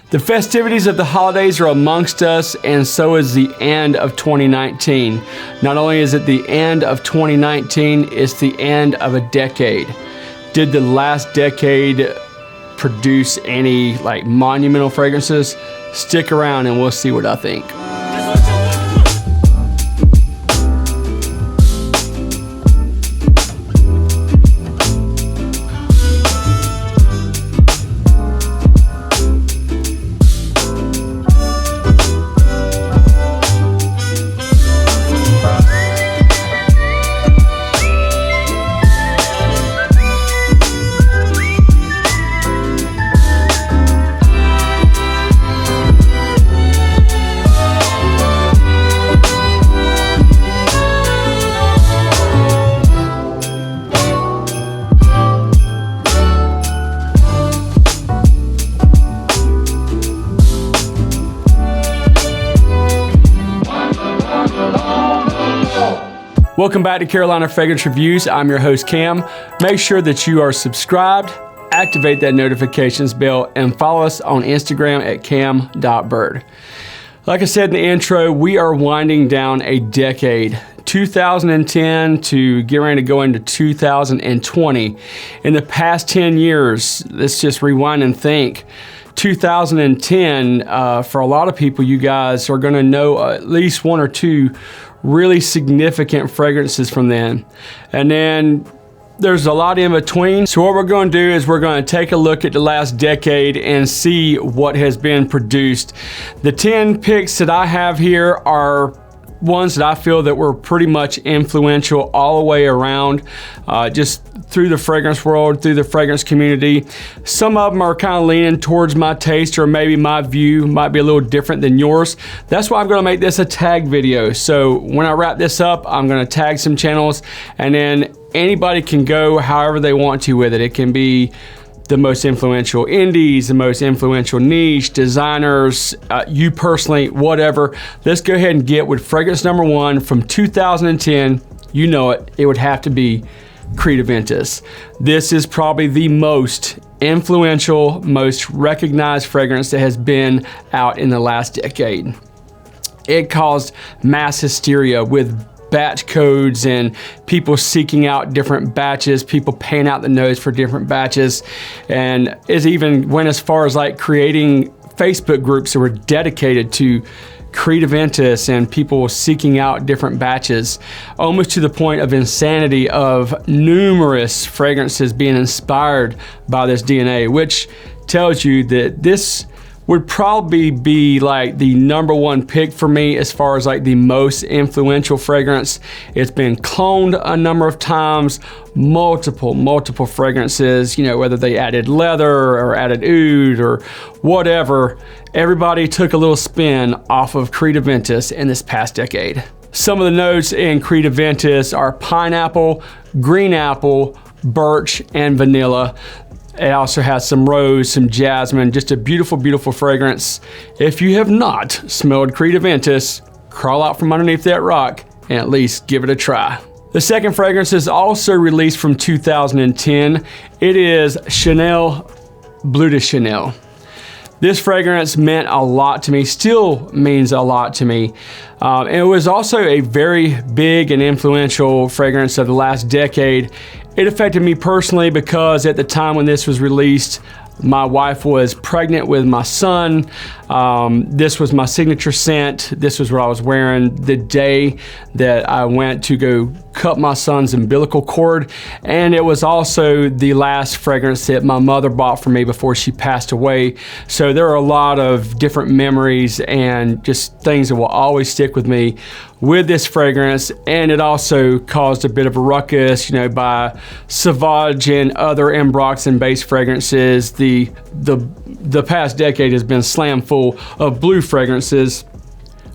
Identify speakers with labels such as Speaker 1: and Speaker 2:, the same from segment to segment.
Speaker 1: The festivities of the holidays are amongst us, and so is the end of 2019. Not only is it the end of 2019, it's the end of a decade. Did the last decade produce any monumental fragrances? Stick around and we'll see what I think. Welcome back to Carolina Fragrance Reviews. I'm your host, Cam. Make sure that you are subscribed, activate that notifications bell, and follow us on Instagram at cam.byrd. Like I said in the intro, we are winding down a decade. 2010 to get ready to go into 2020. In the past 10 years, let's just rewind and think. 2010, for a lot of people, you guys are gonna know at least one or two really significant fragrances from then. And then there's a lot in between. So what we're going to do is we're going to take a look at the last decade and see what has been produced. The 10 picks that I have here are ones that I feel that were pretty much influential all the way around, just through the fragrance world, through the fragrance community. Some of them are kind of leaning towards my taste, or maybe my view might be a little different than yours. That's why I'm going to make this a tag video. So when I wrap this up, I'm going to tag some channels, and then anybody can go however they want to with it. It can be the most influential indies, the most influential niche, designers, you personally, whatever. Let's go ahead and get with fragrance number 1 from 2010. You know it, it would have to be Crete Aventis. This is probably the most influential, most recognized fragrance that has been out in the last decade. It caused mass hysteria with batch codes and people seeking out different batches, people paying out the nose for different batches, and it even went as far as creating Facebook groups that were dedicated to Crete Aventis and people seeking out different batches, almost to the point of insanity of numerous fragrances being inspired by this DNA, which tells you that this would probably be the number 1 pick for me as far as the most influential fragrance. It's been cloned a number of times, multiple fragrances, whether they added leather or added oud or whatever. Everybody took a little spin off of Crete Aventis in this past decade. Some of the notes in Crete Aventis are pineapple, green apple, birch, and vanilla. It also has some rose, some jasmine, just a beautiful, beautiful fragrance. If you have not smelled Crete Aventis, crawl out from underneath that rock and at least give it a try. The second fragrance is also released from 2010. It is Chanel Bleu de Chanel. This fragrance meant a lot to me, still means a lot to me. And it was also a very big and influential fragrance of the last decade. It affected me personally because at the time when this was released, my wife was pregnant with my son. This was my signature scent. This was what I was wearing the day that I went to go cut my son's umbilical cord. And it was also the last fragrance that my mother bought for me before she passed away. So there are a lot of different memories and just things that will always stick with me with this fragrance. And it also caused a bit of a ruckus, by Savage and other Ambroxan-based fragrances. The past decade has been slam full of blue fragrances.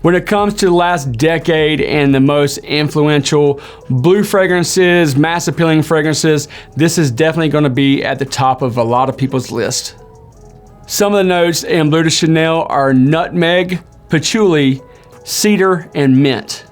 Speaker 1: When it comes to the last decade and the most influential blue fragrances, mass appealing fragrances, this is definitely going to be at the top of a lot of people's list. Some of the notes in Bleu de Chanel are nutmeg, patchouli, cedar, and mint.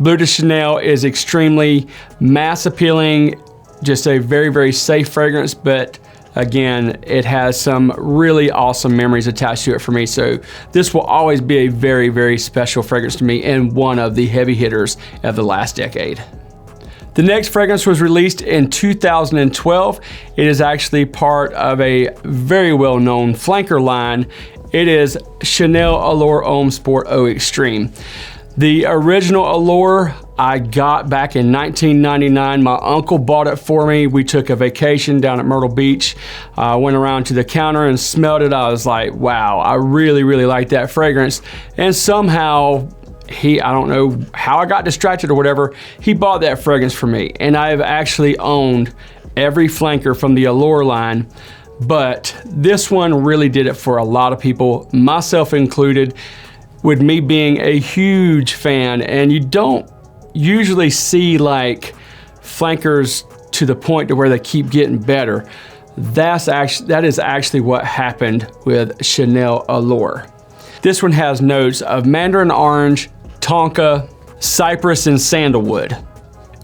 Speaker 1: Bleu de Chanel is extremely mass appealing, just a very, very safe fragrance, but again, it has some really awesome memories attached to it for me. So this will always be a very, very special fragrance to me and one of the heavy hitters of the last decade. The next fragrance was released in 2012. It is actually part of a very well-known flanker line. It is Chanel Allure Homme Sport Eau Extreme. The original Allure I got back in 1999. My uncle bought it for me. We took a vacation down at Myrtle Beach. Went around to the counter and smelled it. I was like, wow, I really, really like that fragrance. And somehow, I don't know how I got distracted or whatever, he bought that fragrance for me. And I have actually owned every flanker from the Allure line, but this one really did it for a lot of people, myself included, with me being a huge fan. And you don't usually see like flankers to the point to where they keep getting better. That is actually what happened with Chanel Allure. This one has notes of mandarin orange, tonka, cypress, and sandalwood.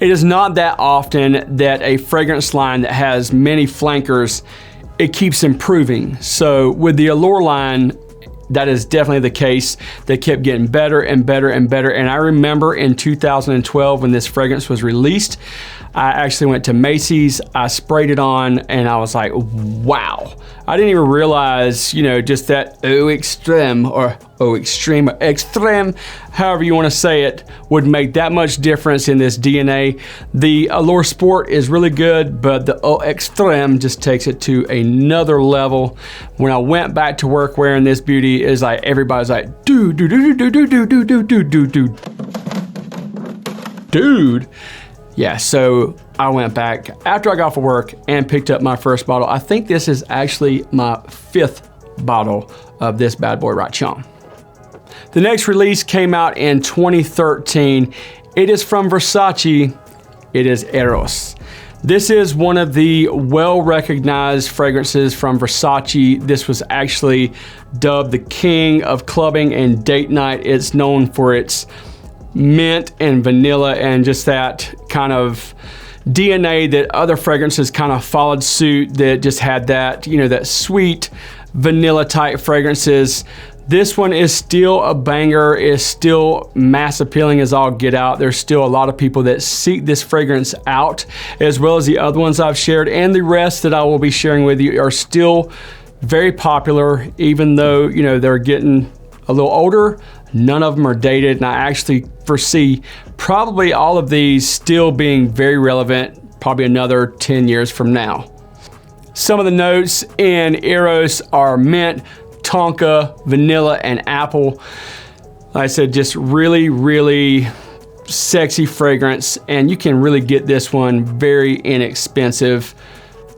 Speaker 1: It is not that often that a fragrance line that has many flankers, it keeps improving. So with the Allure line, that is definitely the case. They kept getting better and better and better. And I remember in 2012 when this fragrance was released, I actually went to Macy's, I sprayed it on, and I was like, wow. I didn't even realize, you know, just that Eau Extreme or Eau Extreme or Extreme, however you want to say it, would make that much difference in this DNA. The Allure Sport is really good, but the Eau Extreme just takes it to another level. When I went back to work wearing this beauty, is like everybody's like, dude. Yeah, so I went back after I got off of work and picked up my first bottle. I think this is actually my 5th bottle of this bad boy right here. The next release came out in 2013. It is from Versace. It is Eros. This is one of the well-recognized fragrances from Versace. This was actually dubbed the king of clubbing and date night. It's known for its mint and vanilla and just that kind of DNA that other fragrances kind of followed suit, that just had that, you know, that sweet vanilla type fragrances. This one is still a banger, is still mass appealing as all get out. There's still a lot of people that seek this fragrance out, as well as the other ones I've shared, and the rest that I will be sharing with you are still very popular, even though, you know, they're getting a little older. None of them are dated, and I actually foresee probably all of these still being very relevant, probably another 10 years from now. Some of the notes in Eros are mint, tonka, vanilla, and apple. Like I said, just really, really sexy fragrance, and you can really get this one very inexpensive.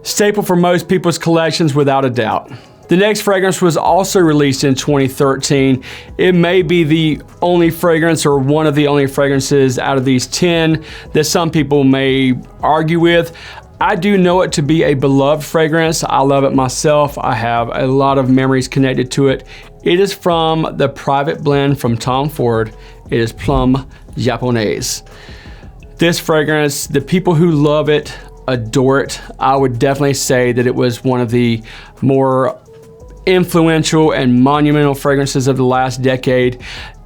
Speaker 1: Staple for most people's collections without a doubt. The next fragrance was also released in 2013. It may be the only fragrance or one of the only fragrances out of these 10 that some people may argue with. I do know it to be a beloved fragrance. I love it myself. I have a lot of memories connected to it. It is from the private blend from Tom Ford. It is Plum Japonaise. This fragrance, the people who love it adore it. I would definitely say that it was one of the more influential and monumental fragrances of the last decade.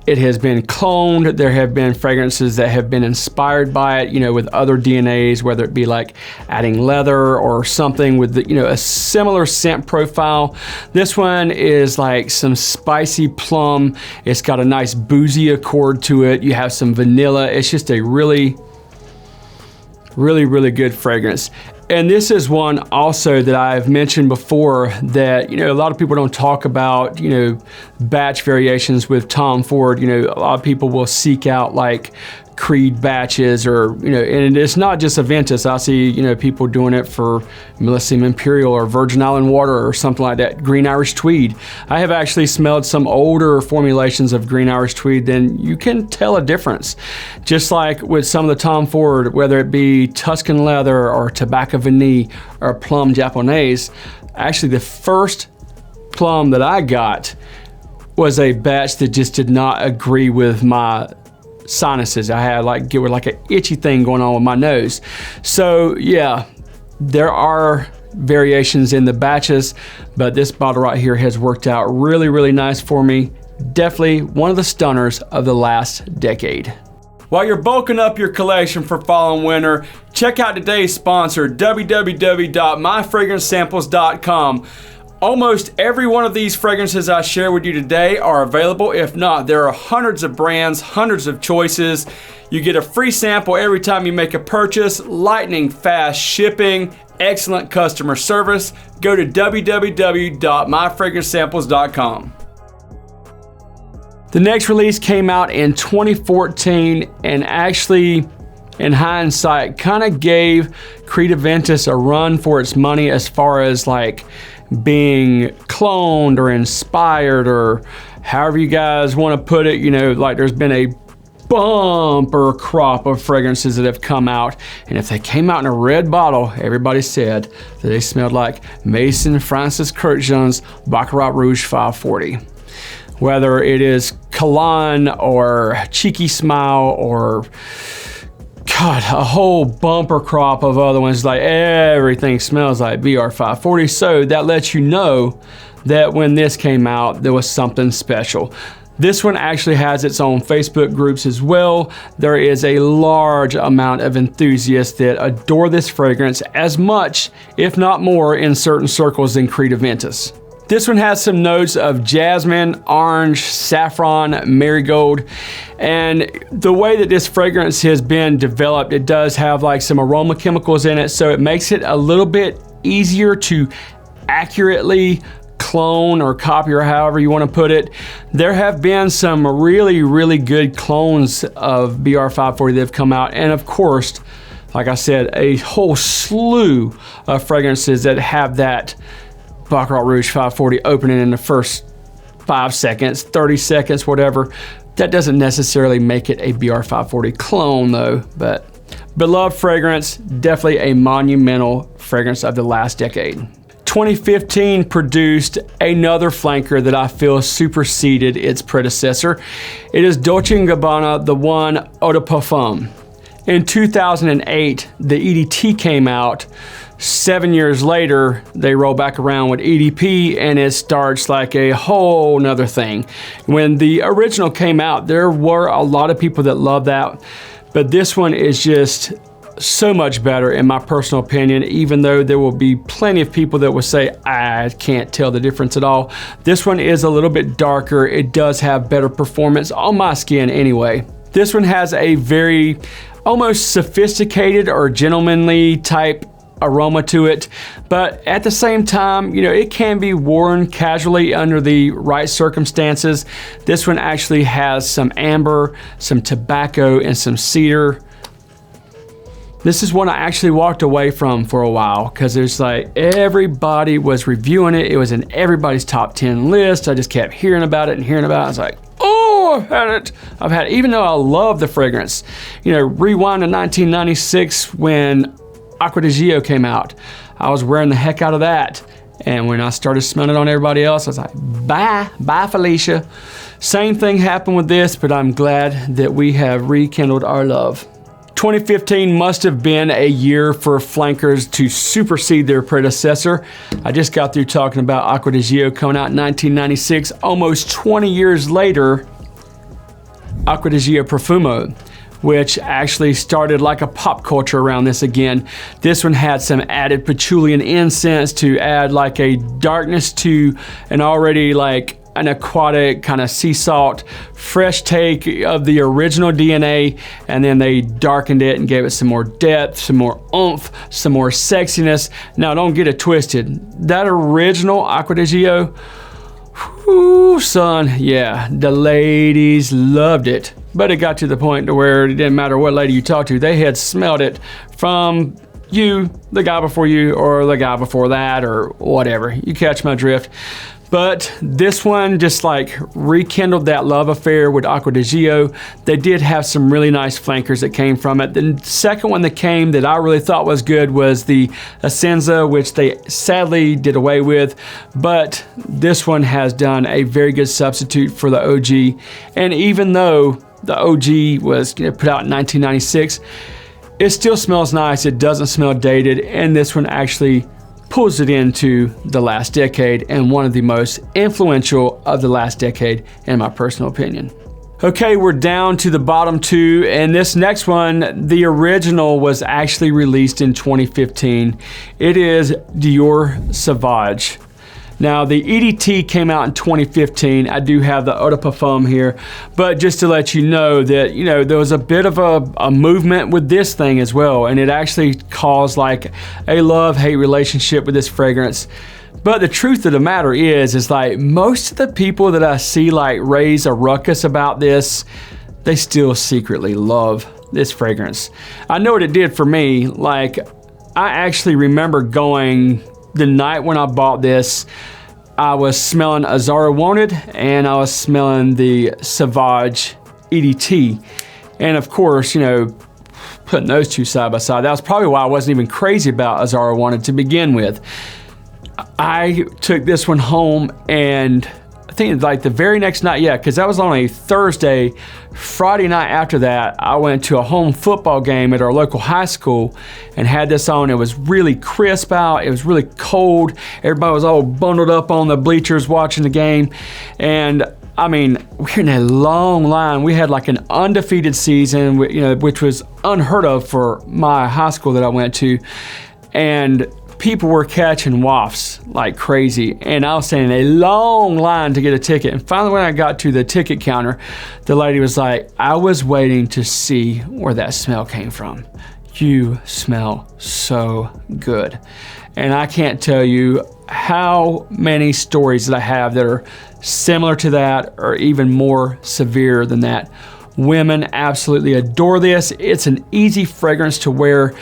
Speaker 1: It has been cloned. There have been fragrances that have been inspired by it, you know, with other DNAs, whether it be like adding leather or something with the, you know, a similar scent profile. This one is like some spicy plum. It's got a nice boozy accord to it. You have some vanilla. It's just a really, really good fragrance. And this is one also that I've mentioned before that, you know, a lot of people don't talk about, you know, batch variations with Tom Ford. You know, a lot of people will seek out like Creed batches, or, you know, and it's not just Aventis. I see, you know, people doing it for Millésime Imperial or Virgin Island Water or something like that. Green Irish Tweed. I have actually smelled some older formulations of Green Irish Tweed, then you can tell a difference. Just like with some of the Tom Ford, whether it be Tuscan Leather or Tobacco Vanille or Plum Japonaise. Actually, the first plum that I got was a batch that just did not agree with my sinuses. I had like an itchy thing going on with my nose. So yeah, there are variations in the batches, but this bottle right here has worked out really, really nice for me. Definitely one of the stunners of the last decade. While you're bulking up your collection for fall and winter, check out today's sponsor, www.myfragrancesamples.com. Almost every one of these fragrances I share with you today are available. If not, there are hundreds of brands, hundreds of choices. You get a free sample every time you make a purchase, lightning fast shipping, excellent customer service. Go to www.myfragrancesamples.com. The next release came out in 2014 and actually, in hindsight, kind of gave Crete Aventis a run for its money as far as like being cloned or inspired, or however you guys want to put it. You know, like there's been a bumper crop of fragrances that have come out, and if they came out in a red bottle, everybody said that they smelled like Maison Francis Kurkdjian's Baccarat Rouge 540. Whether it is Cologne or Cheeky Smile or God, a whole bumper crop of other ones, like everything smells like BR 540. So that lets you know that when this came out, there was something special. This one actually has its own Facebook groups as well. There is a large amount of enthusiasts that adore this fragrance as much, if not more, in certain circles than Crete Aventis. This one has some notes of jasmine, orange, saffron, marigold, and the way that this fragrance has been developed, it does have like some aroma chemicals in it, so it makes it a little bit easier to accurately clone or copy, or however you want to put it. There have been some really, really good clones of BR 540 that have come out, and of course, like I said, a whole slew of fragrances that have that Baccarat Rouge 540 opening in the first 5 seconds, 30 seconds, whatever. That doesn't necessarily make it a BR 540 clone though, but beloved fragrance, definitely a monumental fragrance of the last decade. 2015 produced another flanker that I feel superseded its predecessor. It is Dolce & Gabbana, the one Eau de Parfum. In 2008, the EDT came out. 7 years later, they roll back around with EDP, and it starts like a whole nother thing. When the original came out, there were a lot of people that loved that, but this one is just so much better in my personal opinion, even though there will be plenty of people that will say, I can't tell the difference at all. This one is a little bit darker. It does have better performance on my skin anyway. This one has a very almost sophisticated or gentlemanly type aroma to it, but at the same time, you know, it can be worn casually under the right circumstances. This one actually has some amber, some tobacco, and some cedar. This is one I actually walked away from for a while because there's like everybody was reviewing it. It was in everybody's top 10 list. I just kept hearing about it and hearing about it. I was like, oh, I've had it. Even though I love the fragrance. You know, rewind to 1996 when Acqua di Gio came out. I was wearing the heck out of that. And when I started smelling it on everybody else, I was like, bye Felicia. Same thing happened with this, but I'm glad that we have rekindled our love. 2015 must have been a year for flankers to supersede their predecessor. I just got through talking about Acqua di Gio coming out in 1996. Almost 20 years later, Acqua di Gio Profumo, which actually started like a pop culture around this again. This one had some added patchouli and incense to add like a darkness to an already like an aquatic kind of sea salt, fresh take of the original DNA, and then they darkened it and gave it some more depth, some more oomph, some more sexiness. Now don't get it twisted. That original Acqua di Gio, whoo, son, yeah, the ladies loved it. But it got to the point to where it didn't matter what lady you talked to, they had smelled it from you, the guy before you, or the guy before that, or whatever. You catch my drift. But this one just like rekindled that love affair with Acqua di Gio. They did have some really nice flankers that came from it. The second one that came that I really thought was good was the Essenza, which they sadly did away with. But this one has done a very good substitute for the OG. And even though the OG was put out in 1996, it still smells nice. It doesn't smell dated. And this one actually pulls it into the last decade and one of the most influential of the last decade in my personal opinion. Okay, we're down to the bottom two, and this next one, the original was actually released in 2015. It is Dior Savage. Now, the EDT came out in 2015. I do have the Eau de Parfum here, but just to let you know that, you know, there was a bit of a movement with this thing as well, and it actually caused like a love-hate relationship with this fragrance. But the truth of the matter is like most of the people that I see like raise a ruckus about this, they still secretly love this fragrance. I know what it did for me. Like, I actually remember going the night when I bought this, I was smelling Azara Wanted and I was smelling the Savage EDT. And of course, you know, putting those two side by side, that was probably why I wasn't even crazy about Azara Wanted to begin with. I took this one home, and I think like the very next night, yeah, because that was on a Thursday. Friday night after that, I went to a home football game at our local high school and had this on. It was really crisp out. It was really cold. Everybody was all bundled up on the bleachers watching the game. And I mean, we're in a long line. We had like an undefeated season, you know, which was unheard of for my high school that I went to. And people were catching wafts like crazy, and I was standing in a long line to get a ticket. And finally, when I got to the ticket counter, the lady was like, I was waiting to see where that smell came from. You smell so good. And I can't tell you how many stories that I have that are similar to that or even more severe than that. Women absolutely adore this. It's an easy fragrance to wear.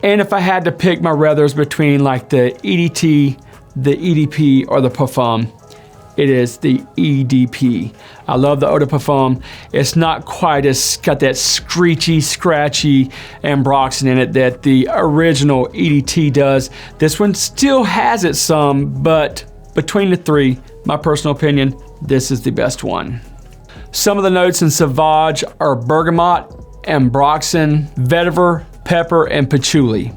Speaker 1: And if I had to pick my ruthers between like the EDT, the EDP, or the Parfum, it is the EDP. I love the Eau de Parfum. It's not quite as got that screechy, scratchy ambroxan in it that the original EDT does. This one still has it some, but between the three, my personal opinion, this is the best one. Some of the notes in Savage are bergamot, ambroxan, vetiver, pepper, and patchouli.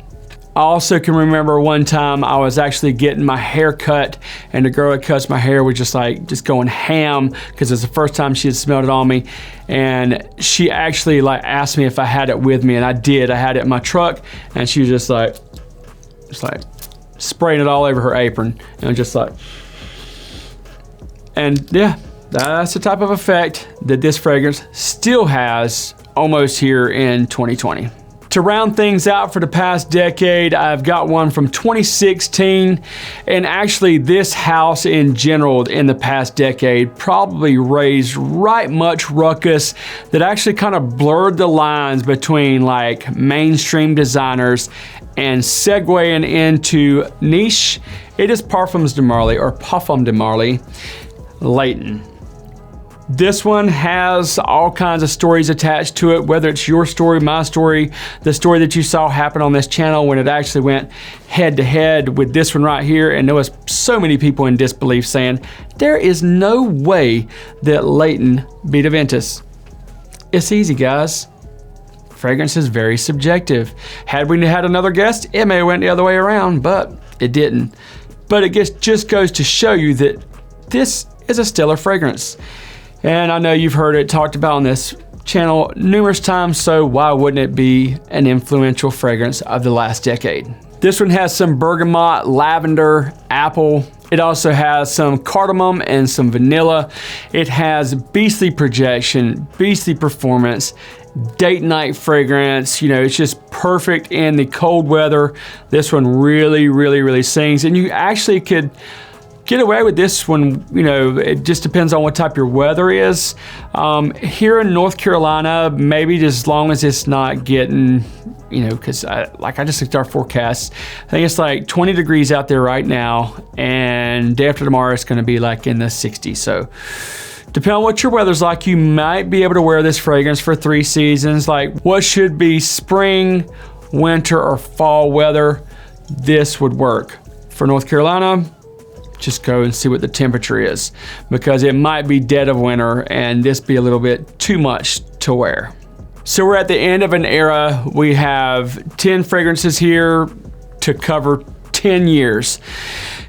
Speaker 1: I also can remember one time I was actually getting my hair cut, and the girl that cuts my hair was just going ham because it's the first time she had smelled it on me. And she actually like asked me if I had it with me, and I did. I had it in my truck, and she was just like spraying it all over her apron, and just like, and yeah, that's the type of effect that this fragrance still has almost here in 2020. To round things out for the past decade, I've got one from 2016, and actually this house in general in the past decade probably raised right much ruckus that actually kind of blurred the lines between like mainstream designers and segueing into niche. It is Parfums de Marly, or Parfum de Marly, Layton. This one has all kinds of stories attached to it, whether it's your story, my story, the story that you saw happen on this channel when it actually went head to head with this one right here. And there was so many people in disbelief saying, there is no way that Layton beat Aventis. It's easy, guys. Fragrance is very subjective. Had we had another guest, it may have went the other way around, but it didn't. But it just goes to show you that this is a stellar fragrance. And I know you've heard it talked about on this channel numerous times, so why wouldn't it be an influential fragrance of the last decade? This one has some bergamot, lavender, apple. It also has some cardamom and some vanilla. It has beastly projection, beastly performance, date night fragrance. You know, it's just perfect in the cold weather. This one really, really, really sings. And you actually could get away with this one, you know, it just depends on what type your weather is. Here in North Carolina, maybe just as long as it's not getting, you know, because I just looked at our forecast. I think it's like 20 degrees out there right now, and day after tomorrow it's going to be like in the 60s. So depending on what your weather's like, you might be able to wear this fragrance for 3 seasons. Like what should be spring, winter, or fall weather, this would work. For North Carolina, just go and see what the temperature is, because it might be dead of winter and this be a little bit too much to wear. So we're at the end of an era. We have 10 fragrances here to cover 10 years.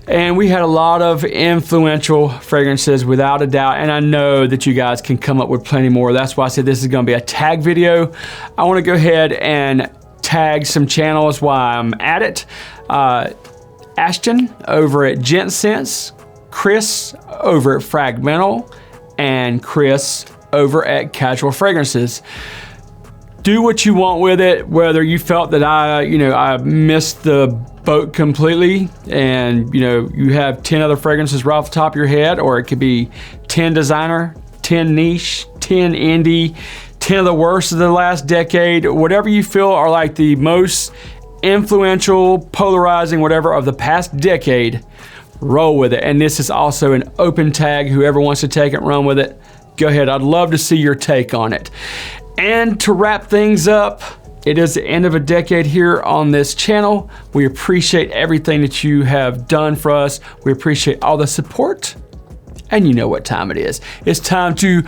Speaker 1: And we had a lot of influential fragrances without a doubt, and I know that you guys can come up with plenty more. That's why I said this is gonna be a tag video. I wanna go ahead and tag some channels while I'm at it. Ashton over at Gent Sense, Chris over at frag-mental, and Chris over at Casual Fragrances. Do what you want with it, whether you felt that I missed the boat completely and you have 10 other fragrances right off the top of your head, or it could be 10 designer, 10 niche, 10 indie, 10 of the worst of the last decade, whatever you feel are like the most influential, polarizing, whatever of the past decade, roll with it. And this is also an open tag. Whoever wants to take it, run with it. Go ahead. I'd love to see your take on it. And to wrap things up, it is the end of a decade here on this channel. We appreciate everything that you have done for us. We appreciate all the support. And you know what time it is. It's time to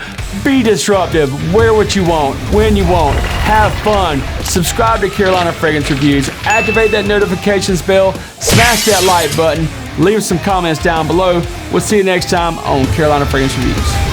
Speaker 1: be disruptive, wear what you want, when you want, have fun. Subscribe to Carolina Fragrance Reviews, activate that notifications bell, smash that like button, leave some comments down below. We'll see you next time on Carolina Fragrance Reviews.